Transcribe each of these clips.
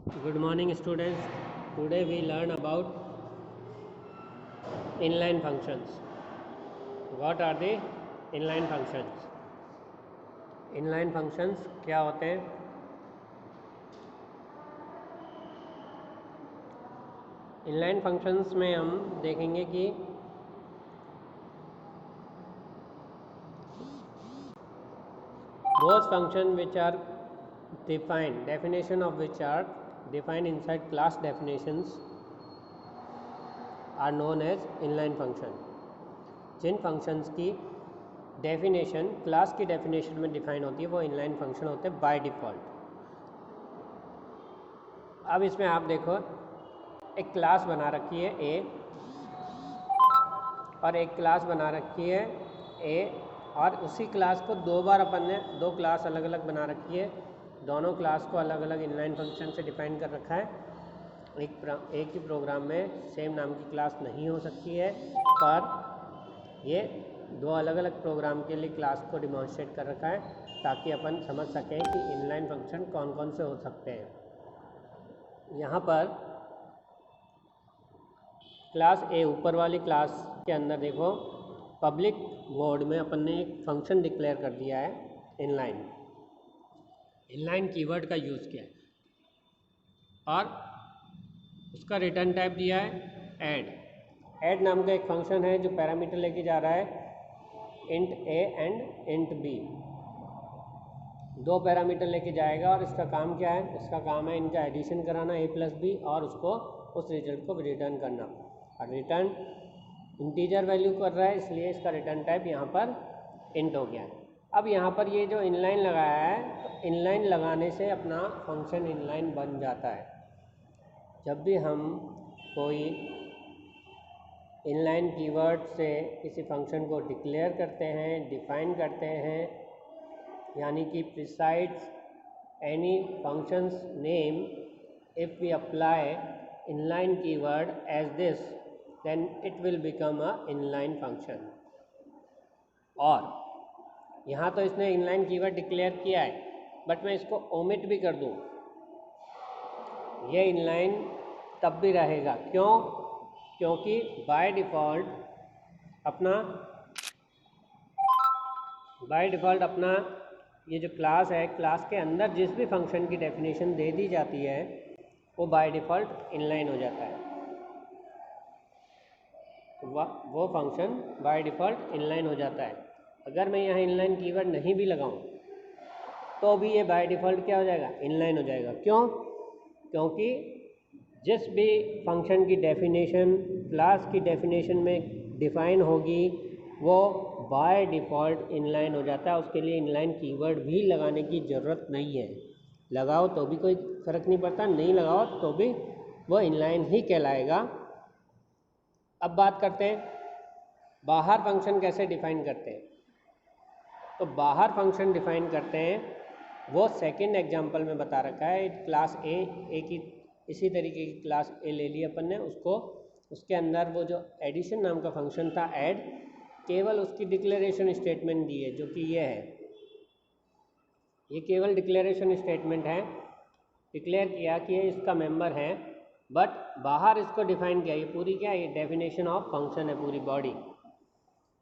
Good morning, students. Today we learn about inline functions. What are the inline functions? Inline functions क्या होते हैं? Inline functions में हम देखेंगे कि those functions which are defined, definition of which are defined inside class definitions are known as inline function. Jin functions की definition class की definition में डिफाइन होती है वो इनलाइन फंक्शन होते हैं बाय डिफ़ॉल्ट। अब इसमें आप देखो, एक क्लास बना रखी है ए और एक क्लास बना रखी है ए, और उसी क्लास को दो बार अपन ने दो क्लास अलग अलग बना रखी है। दोनों क्लास को अलग अलग इनलाइन फंक्शन से डिफाइन कर रखा है। एक ही प्रोग्राम में सेम नाम की क्लास नहीं हो सकती है, पर ये दो अलग अलग प्रोग्राम के लिए क्लास को डिमॉन्स्ट्रेट कर रखा है ताकि अपन समझ सकें कि इनलाइन फंक्शन कौन कौन से हो सकते हैं। यहाँ पर क्लास ए, ऊपर वाली क्लास के अंदर देखो, पब्लिक वॉइड में अपन ने एक फंक्शन डिक्लेयर कर दिया है इनलाइन। इनलाइन कीवर्ड का यूज़ किया है और उसका रिटर्न टाइप दिया है ऐड। ऐड नाम का एक फंक्शन है जो पैरामीटर लेके जा रहा है int A and int B. दो पैरामीटर लेके जाएगा और इसका काम क्या है? इसका काम है इनका एडिशन कराना ए प्लस बी और उसको उस रिजल्ट को रिटर्न करना। और रिटर्न इंटीजर वैल्यू कर रहा है, इसलिए इसका रिटर्न टाइप यहाँ पर इंट हो गया है। अब यहाँ पर ये जो इनलाइन लगाया है, तो इनलाइन लगाने से अपना फंक्शन इनलाइन बन जाता है। जब भी हम कोई इनलाइन कीवर्ड से किसी फंक्शन को डिक्लेयर करते हैं, डिफाइन करते हैं, यानी कि precedes any functions name if we apply inline keyword as this, then it will become a inline function. और यहाँ तो इसने इनलाइन कीवर्ड डिक्लेयर किया है, बट मैं इसको ओमिट भी कर दूँ, ये इनलाइन तब भी रहेगा। क्यों? क्योंकि बाय डिफ़ॉल्ट अपना ये जो क्लास है, क्लास के अंदर जिस भी फंक्शन की डेफिनेशन दे दी जाती है वो बाय डिफ़ॉल्ट इनलाइन हो जाता है। तो वो फंक्शन बाय डिफ़ॉल्ट इनलाइन हो जाता है। अगर मैं यहाँ इनलाइन कीवर्ड नहीं भी लगाऊँ तो भी ये बाय डिफ़ॉल्ट क्या हो जाएगा? इनलाइन हो जाएगा। क्यों? क्योंकि जिस भी फंक्शन की डेफिनेशन क्लास की डेफिनेशन में डिफ़ाइन होगी वो बाय डिफ़ॉल्ट इनलाइन हो जाता है। उसके लिए इनलाइन कीवर्ड भी लगाने की ज़रूरत नहीं है। लगाओ तो भी कोई फ़र्क नहीं पड़ता, नहीं लगाओ तो भी वो इनलाइन ही कहलाएगा। अब बात करते हैं बाहर फंक्शन कैसे डिफ़ाइन करते हैं। तो बाहर फंक्शन डिफ़ाइन करते हैं वो सेकेंड एग्जाम्पल में बता रखा है। क्लास ए की इसी तरीके की क्लास ए ले ली अपन ने, उसके अंदर वो जो एडिशन नाम का फंक्शन था ऐड, केवल उसकी डिक्लेरेशन स्टेटमेंट दी है जो कि ये है। ये केवल डिक्लेरेशन स्टेटमेंट है, डिक्लेयर किया कि ये इसका मेंबर है, बट बाहर इसको डिफाइन किया। ये पूरी क्या है? ये डेफिनेशन ऑफ फंक्शन है, पूरी बॉडी।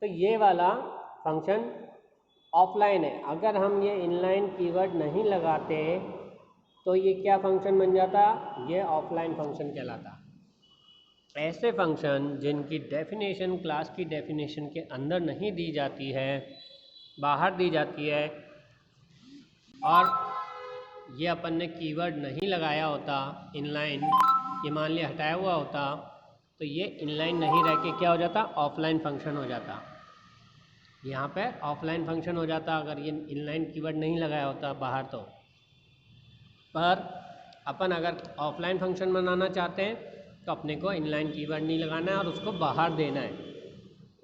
तो ये वाला फंक्शन ऑफलाइन है। अगर हम ये इनलाइन कीवर्ड नहीं लगाते तो ये क्या फंक्शन बन जाता? ये ऑफलाइन फंक्शन कहलाता। ऐसे फंक्शन जिनकी डेफिनेशन क्लास की डेफिनेशन के अंदर नहीं दी जाती है, बाहर दी जाती है, और ये अपन ने कीवर्ड नहीं लगाया होता इनलाइन, ये मान लिया हटाया हुआ होता, तो ये इनलाइन नहीं रह के क्या हो जाता? ऑफलाइन फंक्शन हो जाता। यहाँ पे ऑफलाइन फंक्शन हो जाता अगर ये इनलाइन कीवर्ड नहीं लगाया होता बाहर। तो पर अपन अगर ऑफलाइन फंक्शन बनाना चाहते हैं तो अपने को इनलाइन कीवर्ड नहीं लगाना है और उसको बाहर देना है।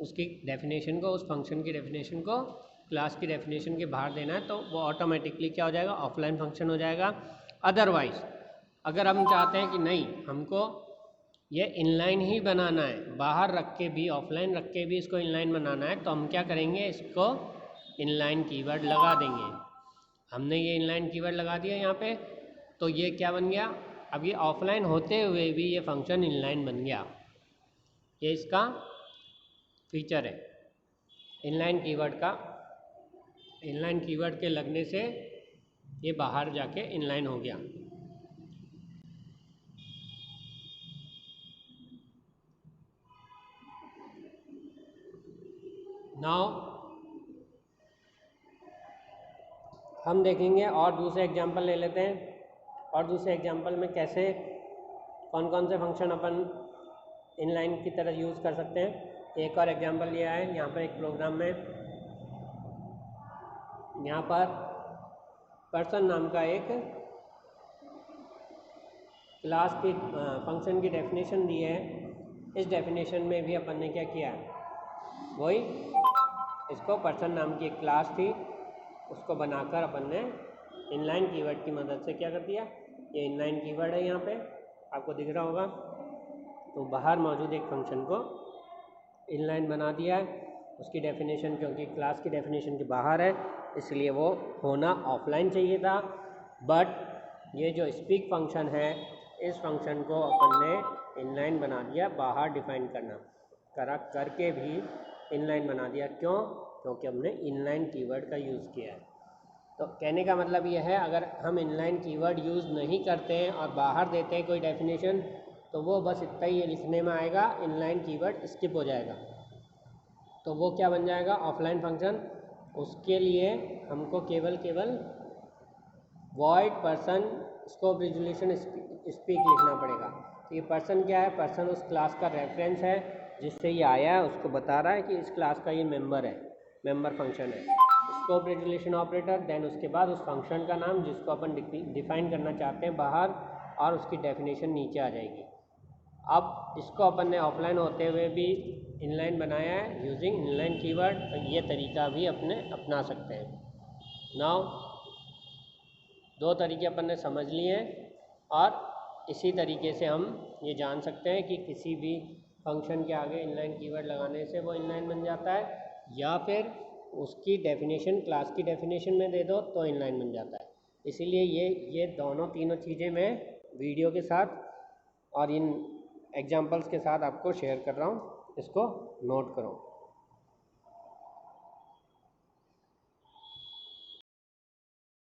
उसकी डेफिनेशन को, उस फंक्शन की डेफिनेशन को क्लास की डेफिनेशन के बाहर देना है, तो वो ऑटोमेटिकली क्या हो जाएगा? ऑफलाइन फंक्शन हो जाएगा। अदरवाइज़ अगर हम चाहते हैं कि नहीं, हमको ये इनलाइन ही बनाना है, बाहर रख के भी, ऑफलाइन रख के भी इसको इनलाइन बनाना है, तो हम क्या करेंगे? इसको इनलाइन कीवर्ड लगा देंगे। हमने ये इनलाइन कीवर्ड लगा दिया यहाँ पे, तो ये क्या बन गया? अब ये ऑफलाइन होते हुए भी ये फंक्शन इनलाइन बन गया, ये इसका फीचर है इनलाइन कीवर्ड का। इनलाइन कीवर्ड के लगने से ये बाहर जाके इनलाइन हो गया। नाउ हम देखेंगे और दूसरे एग्जांपल ले लेते हैं, और दूसरे एग्जांपल में कैसे कौन कौन से फंक्शन अपन इनलाइन की तरह यूज़ कर सकते हैं। एक और एग्जांपल लिया है यहाँ पर एक प्रोग्राम में, यहाँ पर पर्सन नाम का एक क्लास की फंक्शन की डेफिनेशन दी है। इस डेफिनेशन में भी अपन ने क्या किया, वही इसको पर्सन नाम की एक क्लास थी उसको बनाकर अपन ने इनलाइन कीवर्ड की मदद से क्या कर दिया, ये इनलाइन कीवर्ड है यहाँ पे आपको दिख रहा होगा। तो बाहर मौजूद एक फंक्शन को इनलाइन बना दिया है, उसकी डेफिनेशन क्योंकि क्लास की डेफिनेशन के बाहर है इसलिए वो होना ऑफलाइन चाहिए था। बट ये जो स्पीक फंक्शन है इस फंक्शन को अपन ने इनलाइन बना दिया, बाहर डिफाइन करके भी इनलाइन बना दिया। क्यों? क्योंकि हमने इनलाइन कीवर्ड का यूज़ किया है। तो कहने का मतलब यह है अगर हम इनलाइन कीवर्ड यूज़ नहीं करते हैं और बाहर देते हैं कोई डेफिनेशन तो वो बस इतना ही लिखने में आएगा, इनलाइन कीवर्ड स्किप हो जाएगा, तो वो क्या बन जाएगा, ऑफलाइन फंक्शन। उसके लिए हमको केवल void person scope resolution speak लिखना पड़ेगा। तो ये पर्सन क्या है, पर्सन उस क्लास का रेफरेंस है जिससे ये आया है, उसको बता रहा है कि इस क्लास का ये मेंबर है, मेंबर फंक्शन है। स्कोप रिजोल्यूशन ऑपरेटर, देन उसके बाद उस फंक्शन का नाम जिसको अपन डिफाइन करना चाहते हैं बाहर, और उसकी डेफिनेशन नीचे आ जाएगी। अब इसको अपन ने ऑफलाइन होते हुए भी इनलाइन बनाया है यूजिंग इनलाइन कीवर्ड, तो ये तरीका भी अपने अपना सकते हैं। नाउ दो तरीके अपन ने समझ लिए हैं, और इसी तरीके से हम ये जान सकते हैं कि किसी भी फंक्शन के आगे इनलाइन कीवर्ड लगाने से वो इनलाइन बन जाता है, या फिर उसकी डेफिनेशन क्लास की डेफिनेशन में दे दो तो इनलाइन बन जाता है। इसीलिए ये दोनों तीनों चीज़ें मैं वीडियो के साथ और इन एग्जांपल्स के साथ आपको शेयर कर रहा हूँ, इसको नोट करो।